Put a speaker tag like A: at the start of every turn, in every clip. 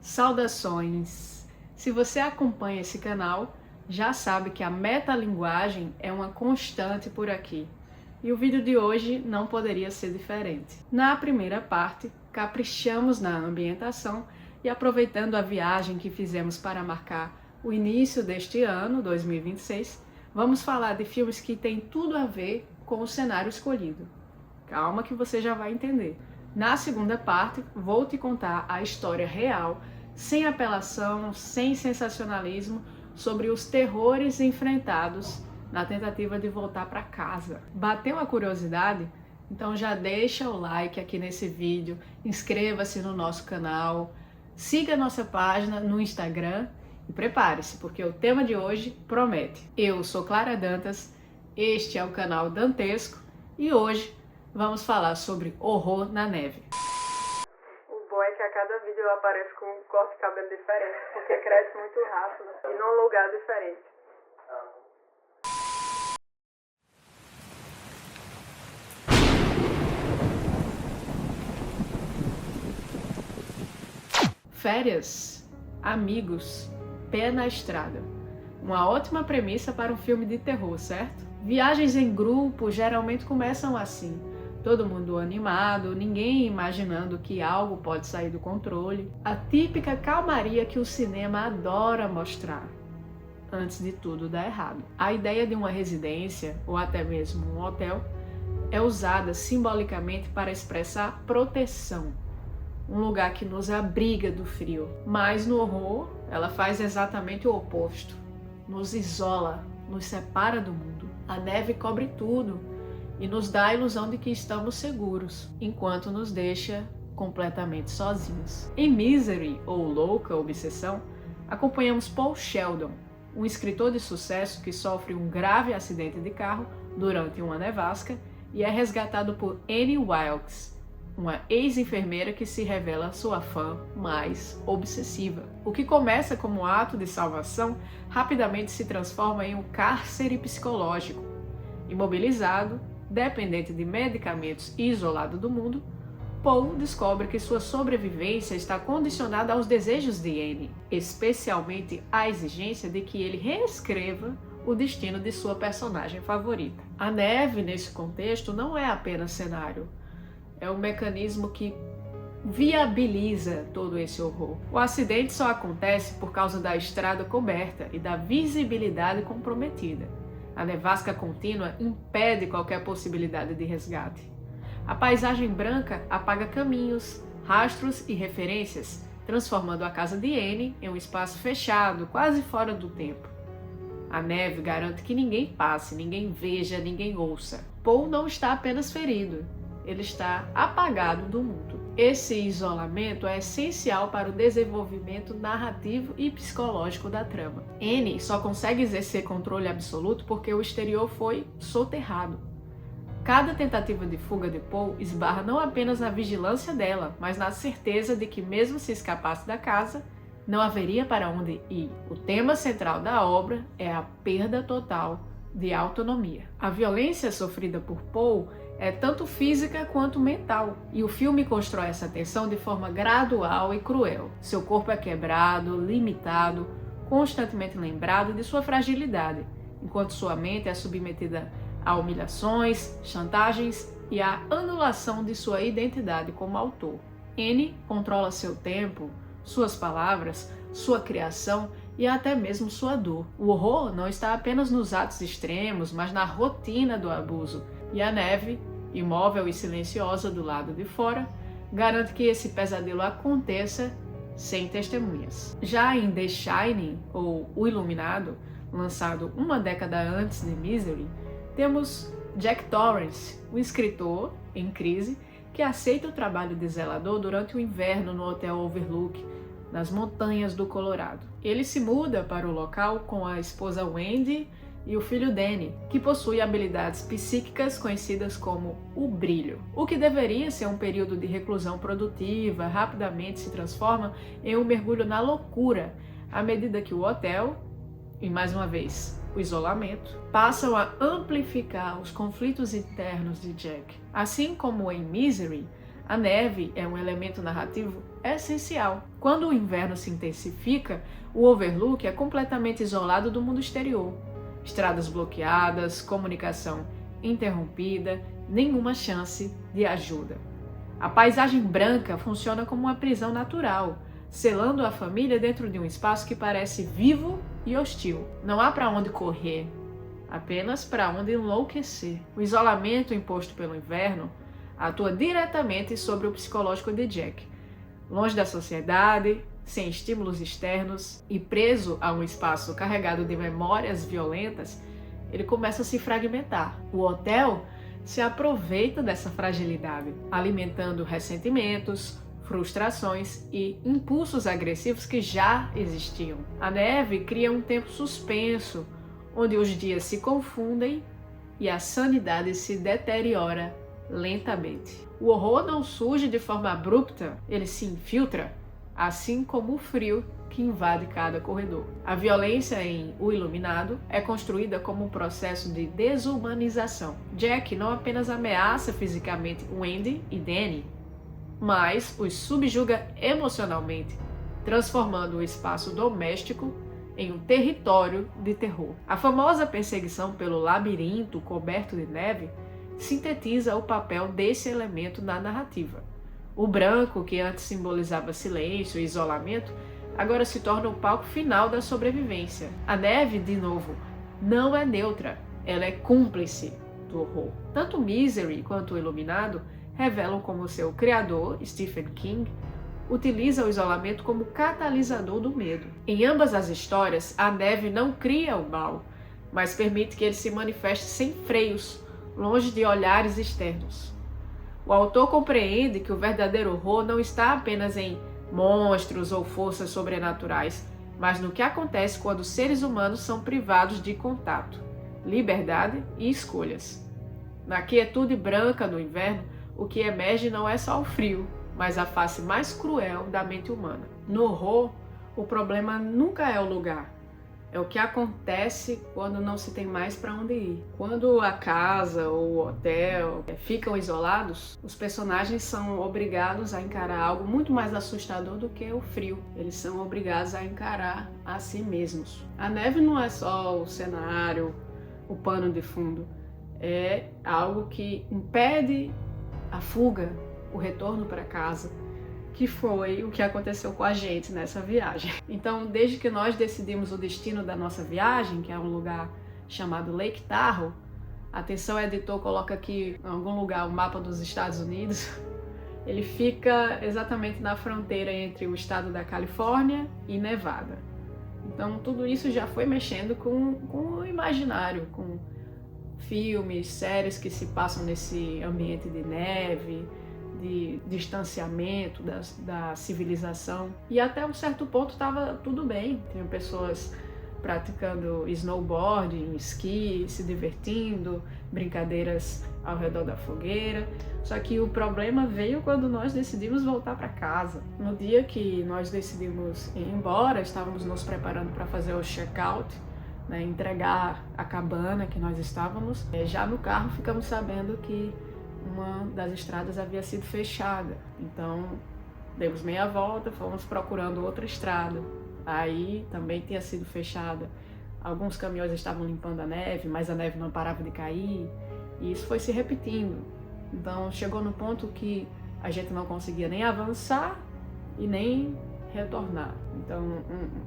A: Saudações! Se você acompanha esse canal, já sabe que a metalinguagem é uma constante por aqui. E o vídeo de hoje não poderia ser diferente. Na primeira parte, caprichamos na ambientação e aproveitando a viagem que fizemos para marcar o início deste ano, 2026, vamos falar de filmes que têm tudo a ver com o cenário escolhido. Calma que você já vai entender. Na segunda parte, vou te contar a história real, sem apelação, sem sensacionalismo, sobre os terrores enfrentados na tentativa de voltar para casa. Bateu a curiosidade? Então já deixa o like aqui nesse vídeo, inscreva-se no nosso canal, siga nossa página no Instagram e prepare-se, porque o tema de hoje promete. Eu sou Clara Dantas, este é o canal Dantesco e hoje vamos falar sobre horror na neve.
B: O bom é que a cada vídeo eu apareço com um corte de cabelo diferente, porque cresce muito rápido e num lugar diferente.
A: Férias, amigos, pé na estrada. Uma ótima premissa para um filme de terror, certo? Viagens em grupo geralmente começam assim. Todo mundo animado, ninguém imaginando que algo pode sair do controle. A típica calmaria que o cinema adora mostrar, antes de tudo dar errado. A ideia de uma residência, ou até mesmo um hotel, é usada simbolicamente para expressar proteção. Um lugar que nos abriga do frio. Mas no horror, ela faz exatamente o oposto. Nos isola, nos separa do mundo. A neve cobre tudo e nos dá a ilusão de que estamos seguros, enquanto nos deixa completamente sozinhos. Em Misery, ou Louca Obsessão, acompanhamos Paul Sheldon, um escritor de sucesso que sofre um grave acidente de carro durante uma nevasca e é resgatado por Annie Wilkes, uma ex-enfermeira que se revela sua fã mais obsessiva. O que começa como um ato de salvação rapidamente se transforma em um cárcere psicológico. Imobilizado, dependente de medicamentos e isolado do mundo, Paul descobre que sua sobrevivência está condicionada aos desejos de Annie, especialmente à exigência de que ele reescreva o destino de sua personagem favorita. A neve, nesse contexto, não é apenas cenário. É um mecanismo que viabiliza todo esse horror. O acidente só acontece por causa da estrada coberta e da visibilidade comprometida. A nevasca contínua impede qualquer possibilidade de resgate. A paisagem branca apaga caminhos, rastros e referências, transformando a casa de Annie em um espaço fechado, quase fora do tempo. A neve garante que ninguém passe, ninguém veja, ninguém ouça. Paul não está apenas ferido. Ele está apagado do mundo. Esse isolamento é essencial para o desenvolvimento narrativo e psicológico da trama. Annie só consegue exercer controle absoluto porque o exterior foi soterrado. Cada tentativa de fuga de Paul esbarra não apenas na vigilância dela, mas na certeza de que mesmo se escapasse da casa, não haveria para onde ir. O tema central da obra é a perda total de autonomia. A violência sofrida por Paul é tanto física quanto mental, e o filme constrói essa tensão de forma gradual e cruel. Seu corpo é quebrado, limitado, constantemente lembrado de sua fragilidade, enquanto sua mente é submetida a humilhações, chantagens e à anulação de sua identidade como autor. Annie controla seu tempo, suas palavras, sua criação e até mesmo sua dor. O horror não está apenas nos atos extremos, mas na rotina do abuso. E a neve, imóvel e silenciosa do lado de fora, garante que esse pesadelo aconteça sem testemunhas. Já em The Shining, ou O Iluminado, lançado uma década antes de Misery, temos Jack Torrance, um escritor em crise que aceita o trabalho de zelador durante o inverno no Hotel Overlook, nas montanhas do Colorado. Ele se muda para o local com a esposa Wendy e o filho Danny, que possui habilidades psíquicas conhecidas como o brilho. O que deveria ser um período de reclusão produtiva rapidamente se transforma em um mergulho na loucura, à medida que o hotel, e mais uma vez, o isolamento, passam a amplificar os conflitos internos de Jack. Assim como em Misery, A neve é um elemento narrativo essencial. Quando o inverno se intensifica, o Overlook é completamente isolado do mundo exterior. Estradas bloqueadas, comunicação interrompida, nenhuma chance de ajuda. A paisagem branca funciona como uma prisão natural, selando a família dentro de um espaço que parece vivo e hostil. Não há para onde correr, apenas para onde enlouquecer. O isolamento imposto pelo inverno atua diretamente sobre o psicológico de Jack. Longe da sociedade, sem estímulos externos e preso a um espaço carregado de memórias violentas, ele começa a se fragmentar. O hotel se aproveita dessa fragilidade, alimentando ressentimentos, frustrações e impulsos agressivos que já existiam. A neve cria um tempo suspenso, onde os dias se confundem e a sanidade se deteriora lentamente. O horror não surge de forma abrupta, ele se infiltra, assim como o frio que invade cada corredor. A violência em O Iluminado é construída como um processo de desumanização. Jack não apenas ameaça fisicamente Wendy e Danny, mas os subjuga emocionalmente, transformando o espaço doméstico em um território de terror. A famosa perseguição pelo labirinto coberto de neve sintetiza o papel desse elemento na narrativa. O branco, que antes simbolizava silêncio e isolamento, agora se torna o palco final da sobrevivência. A neve, de novo, não é neutra, ela é cúmplice do horror. Tanto Misery quanto O Iluminado revelam como seu criador, Stephen King, utiliza o isolamento como catalisador do medo. Em ambas as histórias, a neve não cria o mal, mas permite que ele se manifeste sem freios, longe de olhares externos. O autor compreende que o verdadeiro horror não está apenas em monstros ou forças sobrenaturais, mas no que acontece quando os seres humanos são privados de contato, liberdade e escolhas. Na quietude branca do inverno, o que emerge não é só o frio, mas a face mais cruel da mente humana. No horror, o problema nunca é o lugar, é o que acontece quando não se tem mais para onde ir. Quando a casa ou o hotel ficam isolados, os personagens são obrigados a encarar algo muito mais assustador do que o frio. Eles são obrigados a encarar a si mesmos. A neve não é só o cenário, o pano de fundo. É algo que impede a fuga, o retorno para casa, que foi o que aconteceu com a gente nessa viagem. Então, desde que nós decidimos o destino da nossa viagem, que é um lugar chamado Lake Tahoe, atenção, editor, coloca aqui em algum lugar o mapa dos Estados Unidos, ele fica exatamente na fronteira entre o estado da Califórnia e Nevada. Então, tudo isso já foi mexendo com o imaginário, com filmes, séries que se passam nesse ambiente de neve, de distanciamento da civilização. E até um certo ponto estava tudo bem. Tinha pessoas praticando snowboard, esqui, se divertindo, brincadeiras ao redor da fogueira. Só que o problema veio quando nós decidimos voltar para casa. No dia que nós decidimos ir embora, estávamos nos preparando para fazer o check-out, né, entregar a cabana que nós estávamos. Já no carro ficamos sabendo que uma das estradas havia sido fechada. Então, demos meia volta, fomos procurando outra estrada. Aí também tinha sido fechada. Alguns caminhões estavam limpando a neve, mas a neve não parava de cair. E isso foi se repetindo. Então, chegou no ponto que a gente não conseguia nem avançar e nem retornar. Então,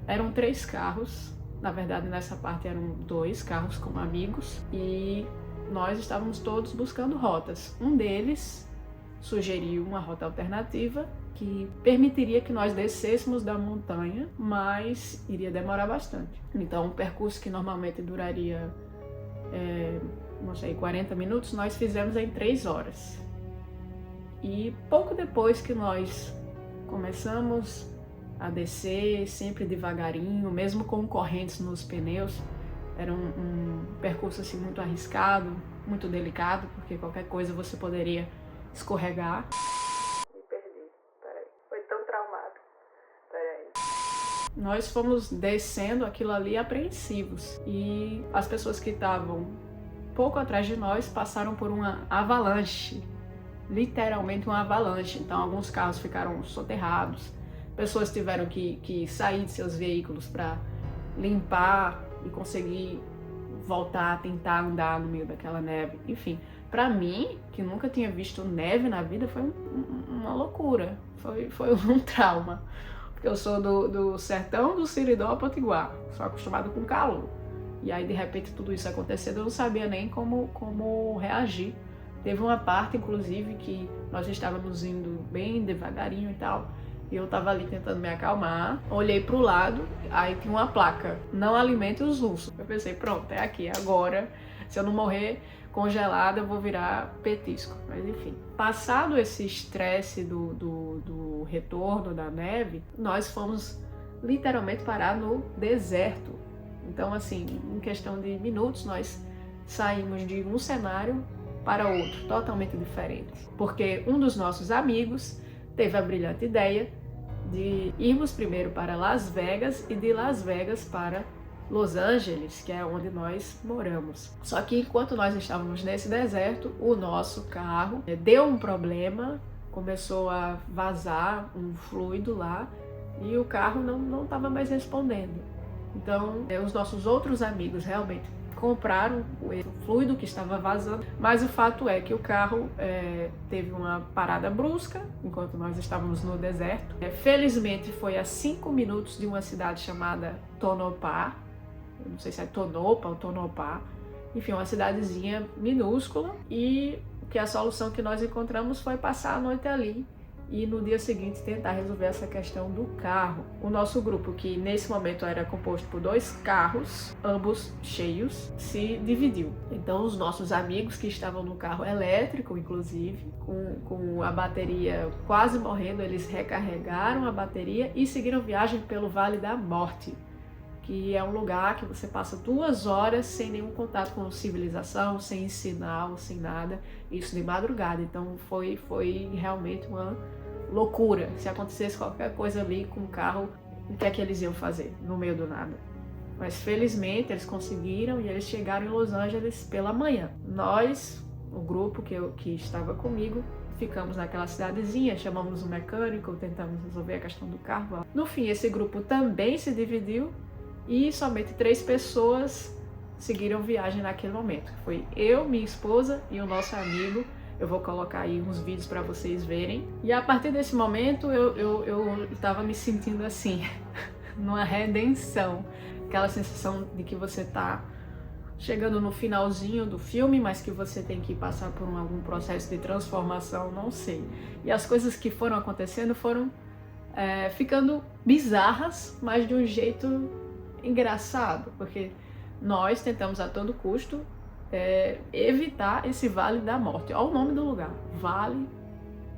A: eram 3 carros. Na verdade, nessa parte eram 2 carros com amigos. E nós estávamos todos buscando rotas. Um deles sugeriu uma rota alternativa que permitiria que nós descêssemos da montanha, mas iria demorar bastante. Então, um percurso que normalmente duraria, 40 minutos, nós fizemos em 3 horas. E pouco depois que nós começamos a descer, sempre devagarinho, mesmo com correntes nos pneus, era um percurso assim, muito arriscado, muito delicado, porque qualquer coisa você poderia escorregar.
B: Me perdi, peraí. Foi tão traumado. Peraí.
A: Nós fomos descendo aquilo ali apreensivos. E as pessoas que estavam pouco atrás de nós passaram por uma avalanche literalmente uma avalanche. Então alguns carros ficaram soterrados, pessoas tiveram que sair de seus veículos para limpar e conseguir voltar a tentar andar no meio daquela neve. Enfim, para mim, que nunca tinha visto neve na vida, foi uma loucura, foi um trauma. Porque eu sou do sertão do Seridó, Potiguar, sou acostumado com calor. E aí, de repente, tudo isso acontecendo, eu não sabia nem como reagir. Teve uma parte, inclusive, que nós estávamos indo bem devagarinho e tal, e eu tava ali tentando me acalmar, olhei pro lado, aí tinha uma placa: não alimente os ursos. Eu pensei, pronto, é aqui, agora, se eu não morrer congelada, eu vou virar petisco. Mas enfim, passado esse estresse do retorno da neve, nós fomos literalmente parar no deserto. Então, assim, em questão de minutos, nós saímos de um cenário para outro, totalmente diferente. Porque um dos nossos amigos teve a brilhante ideia de irmos primeiro para Las Vegas e de Las Vegas para Los Angeles, que é onde nós moramos. Só que enquanto nós estávamos nesse deserto, o nosso carro deu um problema, começou a vazar um fluido lá e o carro não estava mais respondendo. Então, os nossos outros amigos realmente compraram o fluido que estava vazando, mas o fato é que o carro teve uma parada brusca enquanto nós estávamos no deserto. Felizmente foi a 5 minutos de uma cidade chamada Tonopah, eu não sei se é Tonopa ou Tonopah, enfim, uma cidadezinha minúscula, e a solução que nós encontramos foi passar a noite ali e no dia seguinte tentar resolver essa questão do carro. O nosso grupo, que nesse momento era composto por 2 carros, ambos cheios, se dividiu. Então os nossos amigos que estavam no carro elétrico, inclusive, com a bateria quase morrendo, eles recarregaram a bateria e seguiram viagem pelo Vale da Morte, que é um lugar que você passa 2 horas sem nenhum contato com civilização, sem sinal, sem nada, isso de madrugada. Então foi realmente uma loucura. Se acontecesse qualquer coisa ali com o carro, o que é que eles iam fazer no meio do nada? Mas felizmente eles conseguiram e eles chegaram em Los Angeles pela manhã. Nós, o grupo que estava comigo, ficamos naquela cidadezinha, chamamos um mecânico, tentamos resolver a questão do carro. No fim, esse grupo também se dividiu e somente 3 pessoas seguiram viagem naquele momento. Foi eu, minha esposa e o nosso amigo. Eu vou colocar aí uns vídeos para vocês verem. E a partir desse momento eu estava me sentindo assim, numa redenção. Aquela sensação de que você está chegando no finalzinho do filme, mas que você tem que passar por algum processo de transformação, não sei. E as coisas que foram acontecendo foram ficando bizarras, mas de um jeito engraçado, porque nós tentamos a todo custo evitar esse Vale da Morte. Olha o nome do lugar, Vale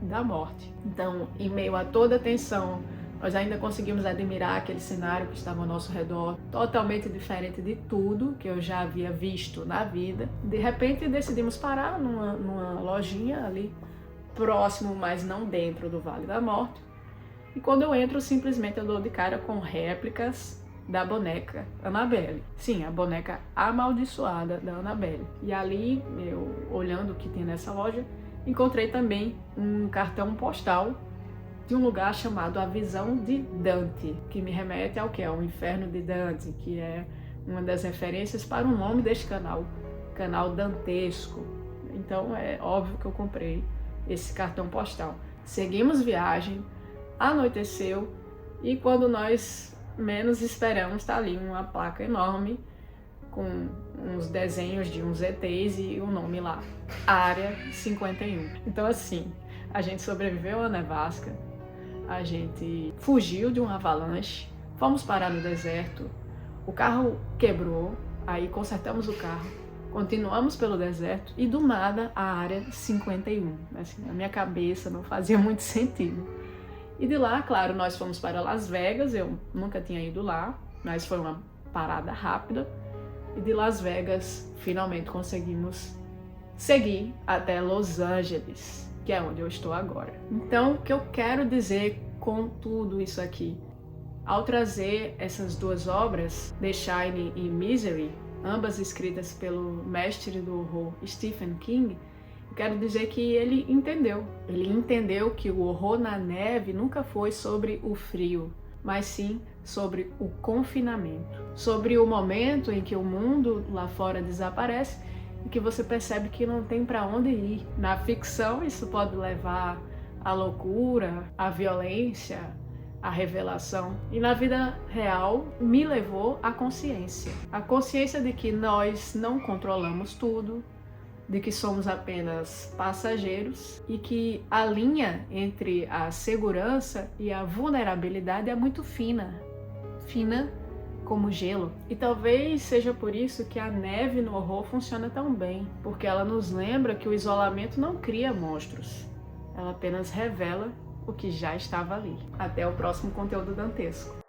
A: da Morte. Então, em meio a toda a tensão, nós ainda conseguimos admirar aquele cenário que estava ao nosso redor, totalmente diferente de tudo que eu já havia visto na vida. De repente, decidimos parar numa lojinha ali próximo, mas não dentro do Vale da Morte. E quando eu entro, simplesmente eu dou de cara com réplicas da boneca Annabelle. Sim, a boneca amaldiçoada da Annabelle. E ali, eu olhando o que tem nessa loja, encontrei também um cartão postal de um lugar chamado A Visão de Dante, que me remete ao que é o Inferno de Dante, que é uma das referências para o nome deste canal dantesco. Então é óbvio que eu comprei esse cartão postal. Seguimos viagem, anoiteceu e quando nós menos esperamos, está ali uma placa enorme com uns desenhos de uns ETs e o nome lá, Área 51. Então assim, a gente sobreviveu à nevasca, a gente fugiu de uma avalanche, fomos parar no deserto, o carro quebrou, aí consertamos o carro, continuamos pelo deserto e do nada a Área 51. Assim, na minha cabeça não fazia muito sentido. E de lá, claro, nós fomos para Las Vegas, eu nunca tinha ido lá, mas foi uma parada rápida. E de Las Vegas, finalmente conseguimos seguir até Los Angeles, que é onde eu estou agora. Então, o que eu quero dizer com tudo isso aqui? Ao trazer essas 2 obras, The Shining e Misery, ambas escritas pelo mestre do horror Stephen King, Quero dizer que ele entendeu. Ele entendeu que o horror na neve nunca foi sobre o frio, mas sim sobre o confinamento. Sobre o momento em que o mundo lá fora desaparece e que você percebe que não tem para onde ir. Na ficção, isso pode levar à loucura, à violência, à revelação. E na vida real, me levou à consciência. A consciência de que nós não controlamos tudo, de que somos apenas passageiros e que a linha entre a segurança e a vulnerabilidade é muito fina. Fina como gelo. E talvez seja por isso que a neve no horror funciona tão bem, porque ela nos lembra que o isolamento não cria monstros, ela apenas revela o que já estava ali. Até o próximo conteúdo dantesco.